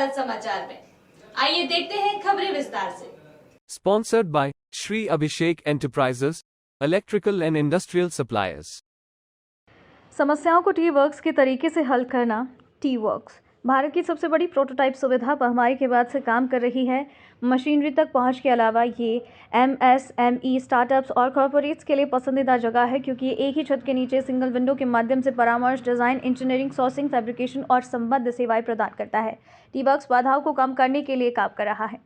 भारत समाचार में। आइए देखते हैं खबरें विस्तार से। Sponsored by Shri Abhishek Enterprises, Electrical and Industrial Suppliers. समस्याओं को टी वर्क्स के तरीके से हल करना। टी वर्क्स भारत की सबसे बड़ी प्रोटोटाइप सुविधा महामारी के बाद से काम कर रही है। मशीनरी तक पहुंच के अलावा ये एमएसएमई, स्टार्टअप्स और कॉर्पोरेट्स के लिए पसंदीदा जगह है, क्योंकि ये एक ही छत के नीचे सिंगल विंडो के माध्यम से परामर्श, डिज़ाइन, इंजीनियरिंग, सोर्सिंग, फैब्रिकेशन और संबद्ध सेवाएं प्रदान करता है। टी वर्क्स बाधाओं को कम करने के लिए काम कर रहा है।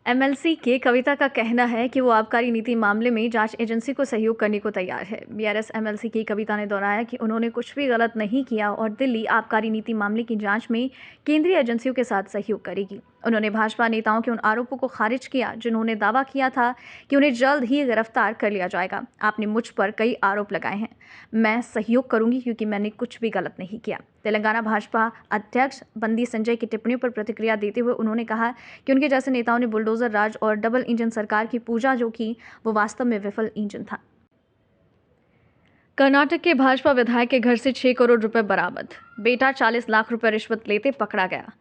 एमएलसी के कविता का कहना है कि वो आबकारी नीति मामले में जांच एजेंसी को सहयोग करने को तैयार है। बीआरएस एमएलसी की कविता ने दोहराया कि उन्होंने कुछ भी गलत नहीं किया और दिल्ली आबकारी नीति मामले की जांच में केंद्रीय एजेंसियों के साथ सहयोग करेगी। उन्होंने भाजपा नेताओं के उन आरोपों को खारिज किया जिन्होंने दावा किया था कि उन्हें जल्द ही गिरफ्तार कर लिया जाएगा। आपने मुझ पर कई आरोप लगाए हैं, मैं सहयोग करूंगी क्योंकि मैंने कुछ भी गलत नहीं किया। तेलंगाना भाजपा अध्यक्ष बंदी संजय की टिप्पणियों पर प्रतिक्रिया देते हुए उन्होंने कहा कि उनके जैसे नेताओं ने बुलडोजर राज और डबल इंजन सरकार की पूजा जो की, वो वास्तव में विफल इंजन था। कर्नाटक के भाजपा विधायक के घर से 6 करोड़ रुपए बरामद। बेटा 40 लाख रुपए रिश्वत लेते पकड़ा गया।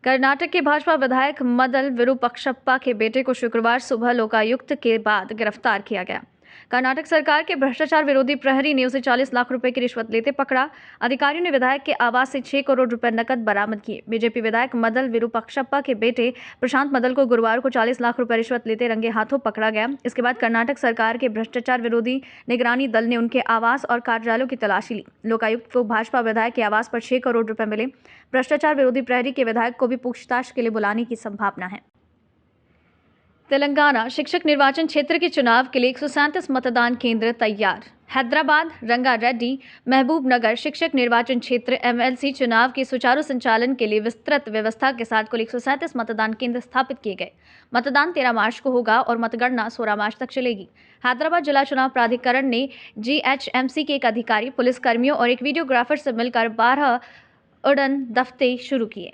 कर्नाटक के भाजपा विधायक मदल विरूपक्षप्पा के बेटे को शुक्रवार सुबह लोकायुक्त के बाद गिरफ्तार किया गया। कर्नाटक सरकार के भ्रष्टाचार विरोधी प्रहरी ने उसे 40 लाख रुपए की रिश्वत लेते पकड़ा। अधिकारियों ने विधायक के आवास से 6 करोड़ रुपए नकद बरामद किए। बीजेपी विधायक मदल विरूपक्षप्पा के बेटे प्रशांत मदल को गुरुवार को 40 लाख रुपए रिश्वत लेते रंगे हाथों पकड़ा गया। इसके बाद कर्नाटक सरकार के भ्रष्टाचार विरोधी निगरानी दल ने उनके आवास और कार्यालयों की तलाशी ली। लोकायुक्त को भाजपा विधायक के आवास पर 6 करोड़ रुपए मिले। भ्रष्टाचार विरोधी प्रहरी के विधायक को भी पूछताछ के लिए बुलाने की संभावना है। तेलंगाना शिक्षक निर्वाचन क्षेत्र के चुनाव के लिए 137 मतदान केंद्र तैयार। हैदराबाद, रंगारेड्डी, महबूबनगर शिक्षक निर्वाचन क्षेत्र एमएलसी चुनाव के सुचारू संचालन के लिए विस्तृत व्यवस्था के साथ कुल 137 मतदान केंद्र स्थापित किए गए। मतदान 13 मार्च को होगा और मतगणना 16 मार्च तक चलेगी। हैदराबाद जिला चुनाव प्राधिकरण ने जीएचएमसी के एक अधिकारी, पुलिसकर्मियों और एक वीडियोग्राफर से मिलकर 12 उड़न दफ्ते शुरू किए।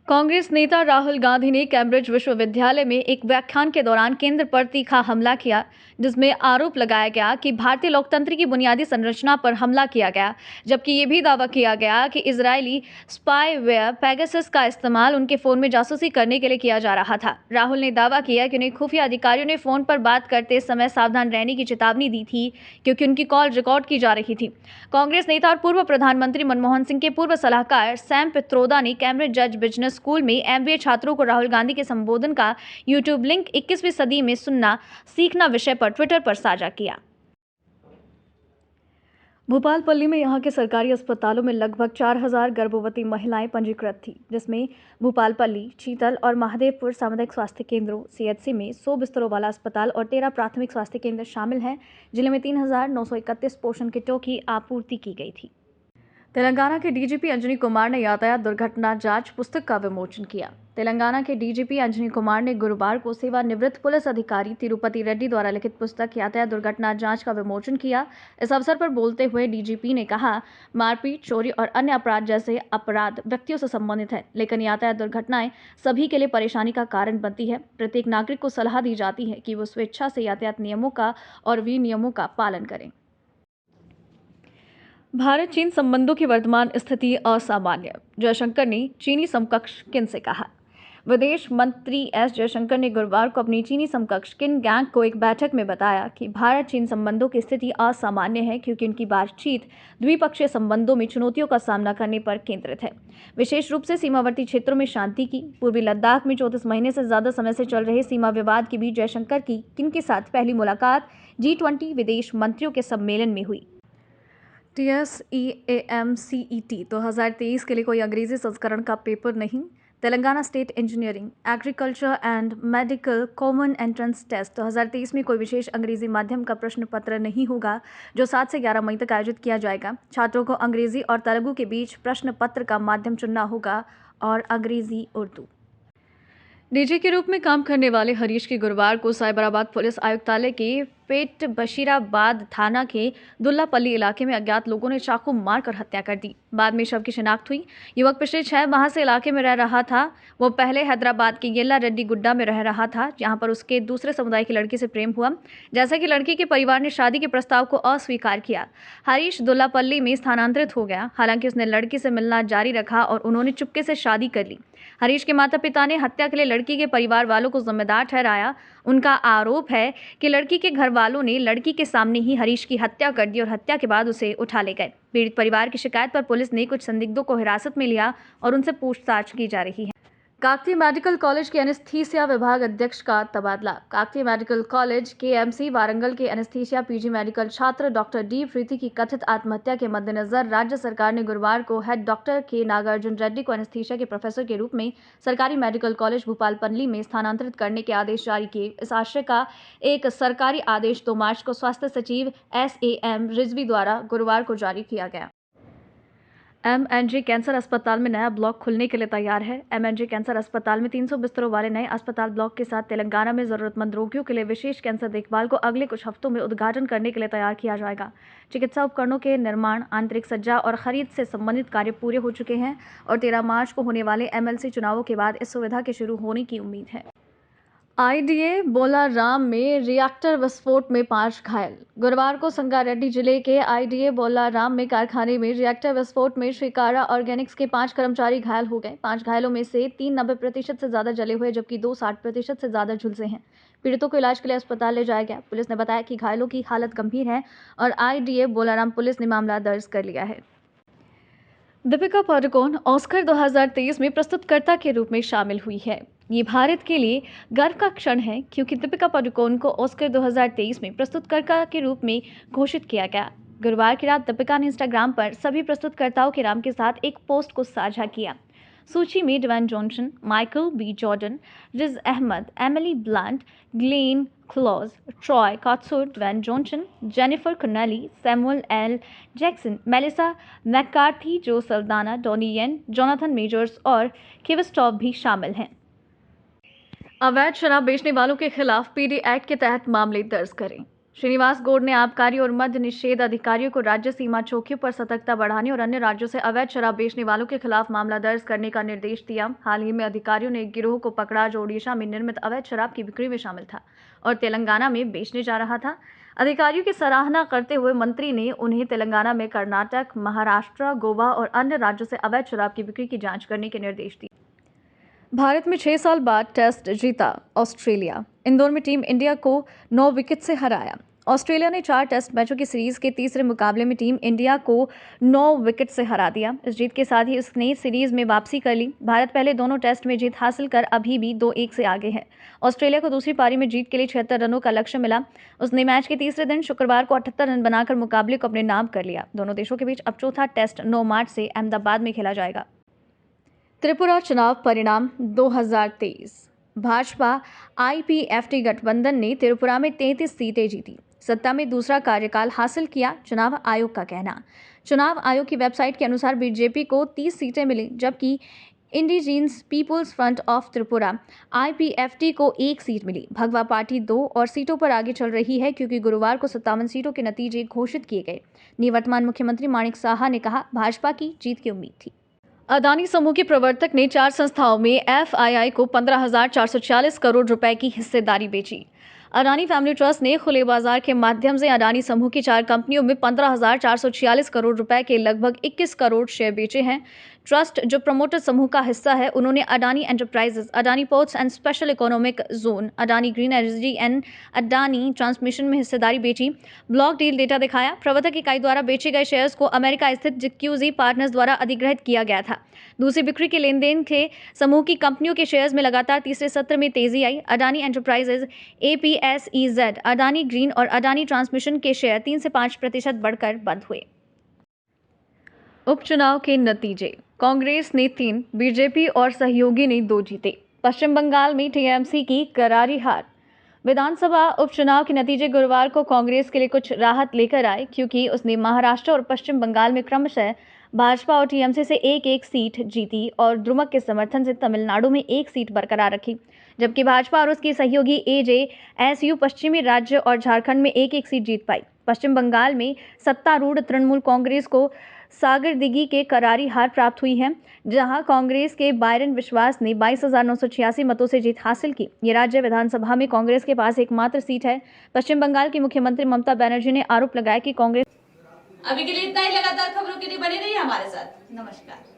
कांग्रेस नेता राहुल गांधी ने कैम्ब्रिज विश्वविद्यालय में एक व्याख्यान के दौरान केंद्र पर तीखा हमला किया, जिसमें आरोप लगाया गया कि भारतीय लोकतंत्र की बुनियादी संरचना पर हमला किया गया, जबकि ये भी दावा किया गया कि इजरायली स्पाईवेयर पेगासस का इस्तेमाल उनके फ़ोन में जासूसी करने के लिए किया जा रहा था। राहुल ने दावा किया कि उन्हें खुफिया अधिकारियों ने फ़ोन पर बात करते समय सावधान रहने की चेतावनी दी थी, क्योंकि उनकी कॉल रिकॉर्ड की जा रही थी। कांग्रेस नेता और पूर्व प्रधानमंत्री मनमोहन सिंह के पूर्व सलाहकार सैम पित्रोदा ने कैम्ब्रिज जज बिजनेस स्कूल में एमबीए छात्रों को राहुल गांधी के संबोधन का यूट्यूब लिंक 21वीं सदी में सुनना सीखना विषय पर ट्विटर पर साझा किया। भोपालपल्ली में यहां के सरकारी अस्पतालों में लगभग 4000 गर्भवती महिलाएं पंजीकृत थी, जिसमें भोपालपल्ली, चीतल और महादेवपुर सामुदायिक स्वास्थ्य केंद्रों सीएचसी में 100 बिस्तरों वाला अस्पताल और 13 प्राथमिक स्वास्थ्य केंद्र शामिल हैं। जिले में 3931 पोषण किटों की आपूर्ति की गई थी। तेलंगाना के डीजीपी अंजनी कुमार ने यातायात दुर्घटना जांच पुस्तक का विमोचन किया। तेलंगाना के डीजीपी अंजनी कुमार ने गुरुवार को सेवानिवृत्त पुलिस अधिकारी तिरुपति रेड्डी द्वारा लिखित पुस्तक यातायात दुर्घटना जांच का विमोचन किया। इस अवसर पर बोलते हुए डीजीपी ने कहा, मारपीट, चोरी और अन्य अपराध जैसे अपराध व्यक्तियों से संबंधित है, लेकिन यातायात दुर्घटनाएं सभी के लिए परेशानी का कारण बनती है। प्रत्येक नागरिक को सलाह दी जाती है कि वो स्वेच्छा से यातायात नियमों का और विनियमों का पालन करें। भारत चीन संबंधों की वर्तमान स्थिति असामान्य, जयशंकर ने चीनी समकक्ष किन से कहा। विदेश मंत्री एस जयशंकर ने गुरुवार को अपनी चीनी समकक्ष किन गैंग को एक बैठक में बताया कि भारत चीन संबंधों की स्थिति असामान्य है, क्योंकि उनकी बातचीत द्विपक्षीय संबंधों में चुनौतियों का सामना करने पर केंद्रित है, विशेष रूप से सीमावर्ती क्षेत्रों में शांति की। पूर्वी लद्दाख में 34 महीने से ज्यादा समय से चल रहे सीमा विवाद के बीच जयशंकर की किन के साथ पहली मुलाकात G20 विदेश मंत्रियों के सम्मेलन में हुई। TSEAMCET 2023 के लिए कोई अंग्रेजी संस्करण का पेपर नहीं। Telangana state engineering, agriculture and medical common entrance test 2023 में कोई विशेष अंग्रेजी माध्यम का प्रश्न पत्र नहीं होगा, जो 7 से 11 मई तक आयोजित किया जाएगा। छात्रों को अंग्रेजी और तेलुगु के बीच प्रश्न पत्र का माध्यम चुनना होगा और अंग्रेजी उर्दू। डीजे के रूप में काम करने वाले हरीश की गुरुवार को साइबराबाद पुलिस आयुक्तालय के पेट बशीराबाद थाना के दुल्लापल्ली इलाके में अज्ञात लोगों ने चाकू मारकर हत्या कर दी। बाद में शव की शिनाख्त हुई। युवक पिछले 6 माह से इलाके में रह रहा था। वो पहले हैदराबाद के येल्ला रेड्डी गुड्डा में रह रहा था, जहां पर उसके दूसरे समुदाय की लड़की से प्रेम हुआ। जैसा कि लड़की के परिवार ने शादी के प्रस्ताव को अस्वीकार किया, हरीश दुल्लापल्ली में स्थानांतरित हो गया। हालांकि उसने लड़की से मिलना जारी रखा और उन्होंने चुपके से शादी कर ली। हरीश के माता पिता ने हत्या के लिए लड़की के परिवार वालों को जिम्मेदार ठहराया। उनका आरोप है कि लड़की के घर वालों ने लड़की के सामने ही हरीश की हत्या कर दी और हत्या के बाद उसे उठा ले गए। पीड़ित परिवार की शिकायत पर पुलिस ने कुछ संदिग्धों को हिरासत में लिया और उनसे पूछताछ की जा रही है। काकतीय मेडिकल कॉलेज के एनेस्थीसिया विभाग अध्यक्ष का तबादला। Kakatiya medical college KMC Warangal के एनेस्थीसिया पीजी मेडिकल छात्र डॉक्टर डी प्रीति की कथित आत्महत्या के मद्देनजर राज्य सरकार ने गुरुवार को हेड डॉक्टर के नागार्जुन रेड्डी को एनेस्थीसिया के प्रोफेसर के रूप में सरकारी मेडिकल कॉलेज भोपालपल्ली में स्थानांतरित करने के आदेश जारी किए। इस आशय का एक सरकारी आदेश 2 मार्च को स्वास्थ्य सचिव SAM रिजवी द्वारा गुरुवार को जारी किया गया। MNG कैंसर अस्पताल में नया ब्लॉक खुलने के लिए तैयार है। MNG कैंसर अस्पताल में 300 बिस्तरों वाले नए अस्पताल ब्लॉक के साथ तेलंगाना में जरूरतमंद रोगियों के लिए विशेष कैंसर देखभाल को अगले कुछ हफ्तों में उद्घाटन करने के लिए तैयार किया जाएगा। चिकित्सा उपकरणों के निर्माण, आंतरिक सज्जा और खरीद से संबंधित कार्य पूरे हो चुके हैं और 13 मार्च को होने वाले MLC चुनावों के बाद इस सुविधा के शुरू होने की उम्मीद है। IDA बोलाराम में रिएक्टर विस्फोट में 5 घायल। गुरुवार को संगारेड्डी जिले के IDA बोलाराम में कारखाने में रिएक्टर विस्फोट में श्रीकारा ऑर्गेनिक्स के 5 कर्मचारी घायल हो गए। 5 घायलों में से 3 90% से ज्यादा जले हुए जबकि 2 60% से ज्यादा झुलसे हैं। पीड़ितों को इलाज के लिए अस्पताल ले जाया गया। पुलिस ने बताया कि घायलों की हालत गंभीर है और IDA बोलाराम पुलिस ने मामला दर्ज कर लिया है। दीपिका पादुकोण ऑस्कर 2023 में प्रस्तुतकर्ता के रूप में शामिल हुई है। ये भारत के लिए गर्व का क्षण है क्योंकि दीपिका पादुकोण को ऑस्कर 2023 में प्रस्तुतकर्ता के रूप में घोषित किया गया। गुरुवार की रात दीपिका ने इंस्टाग्राम पर सभी प्रस्तुतकर्ताओं के नाम के साथ एक पोस्ट को साझा किया। सूची में Dwayne Johnson, Michael B Jordan, Riz Ahmed, Emily Blunt, Glenn Close, Troy Cotswood, Dwayne Johnson, Jennifer Connelly, Samuel L Jackson, Melissa McCarthy, Zoe Saldana, Donnie Yen, Jonathan Majors और किविस्टॉप भी शामिल हैं। अवैध शराब बेचने वालों के खिलाफ PD एक्ट के तहत मामले दर्ज करें। श्रीनिवास गौड़ ने आबकारी और मद्य निषेध अधिकारियों को राज्य सीमा चौकियों पर सतर्कता बढ़ाने और अन्य राज्यों से अवैध शराब बेचने वालों के खिलाफ मामला दर्ज करने का निर्देश दिया। हाल ही में अधिकारियों ने एक गिरोह को पकड़ा जो ओडिशा में निर्मित अवैध शराब की बिक्री में शामिल था और तेलंगाना में बेचने जा रहा था। अधिकारियों की सराहना करते हुए मंत्री ने उन्हें तेलंगाना में कर्नाटक, महाराष्ट्र, गोवा और अन्य राज्यों से अवैध शराब की बिक्री की जाँच करने के निर्देश दिए। भारत में 6 साल बाद टेस्ट जीता ऑस्ट्रेलिया। इंदौर में टीम इंडिया को 9 विकेट से हराया। ऑस्ट्रेलिया ने 4 टेस्ट मैचों की सीरीज के तीसरे मुकाबले में टीम इंडिया को 9 विकेट से हरा दिया। इस जीत के साथ ही उसने सीरीज में वापसी कर ली। भारत पहले दोनों टेस्ट में जीत हासिल कर अभी भी 2-1 से आगे है। ऑस्ट्रेलिया को दूसरी पारी में जीत के लिए 76 रनों का लक्ष्य मिला। उसने मैच के तीसरे दिन शुक्रवार को 78 रन बनाकर मुकाबले को अपने नाम कर लिया। दोनों देशों के बीच अब चौथा टेस्ट 9 मार्च से अहमदाबाद में खेला जाएगा। त्रिपुरा चुनाव परिणाम 2023। भाजपा IPFT गठबंधन ने त्रिपुरा में 33 सीटें जीती, सत्ता में दूसरा कार्यकाल हासिल किया, चुनाव आयोग का कहना। चुनाव आयोग की वेबसाइट के अनुसार बीजेपी को 30 सीटें मिली जबकि Indigenous Peoples Front of Tripura IPFT को 1 सीट मिली। भगवा पार्टी 2 और सीटों पर आगे चल रही है क्योंकि गुरुवार को 57 सीटों के नतीजे घोषित किए गए। निवर्तमान मुख्यमंत्री माणिक साहा ने कहा, भाजपा की जीत की उम्मीद थी। अदानी समूह के प्रवर्तक ने 4 संस्थाओं में FII को 15,440 करोड़ रुपए की हिस्सेदारी बेची। अडानी फैमिली ट्रस्ट ने खुले बाजार के माध्यम से अडानी समूह की 4 कंपनियों में 15,446 करोड़ रुपए के लगभग 21 करोड़ शेयर बेचे हैं। ट्रस्ट जो प्रमोटर समूह का हिस्सा है, उन्होंने Adani enterprises, Adani ports and special economic zone, Adani green energy and Adani transmission में हिस्सेदारी बेची। ब्लॉक डील डेटा दिखाया, प्रवर्तक इकाई द्वारा बेचे गए शेयर्स को अमेरिका स्थित जिक्यूजी पार्टनर्स द्वारा अधिग्रहित किया गया था। दूसरी बिक्री के लेन देन के समूह की कंपनियों के शेयर्स में लगातार तीसरे सत्र में तेजी आई। Adani Enterprises, APSEZ, Adani Green और अडानी ट्रांसमिशन के शेयर 3 से 5% बढ़कर बंद हुए। उपचुनाव के नतीजे, कांग्रेस ने 3, बीजेपी और सहयोगी ने 2 जीते। पश्चिम बंगाल में TMC की करारी हार। विधानसभा उपचुनाव के नतीजे गुरुवार को कांग्रेस के लिए कुछ राहत लेकर आए क्योंकि उसने महाराष्ट्र और पश्चिम बंगाल में क्रमशः भाजपा और TMC से 1-1 सीट जीती और द्रुमक के समर्थन से तमिलनाडु में 1 सीट बरकरार रखी। जबकि भाजपा और उसकी सहयोगी AJSU पश्चिमी राज्य और झारखंड में एक एक सीट जीत पाई। पश्चिम बंगाल में सत्तारूढ़ तृणमूल कांग्रेस को सागरदिघी के करारी हार प्राप्त हुई है, जहां कांग्रेस के बायरन विश्वास ने 22,986 मतों से जीत हासिल की। ये राज्य विधानसभा में कांग्रेस के पास एकमात्र सीट है। पश्चिम बंगाल की मुख्यमंत्री ममता बनर्जी ने आरोप लगाया कि कांग्रेस अभी के लिए इतना ही। लगातार खबरों के लिए बने रहिए हमारे साथ। नमस्कार।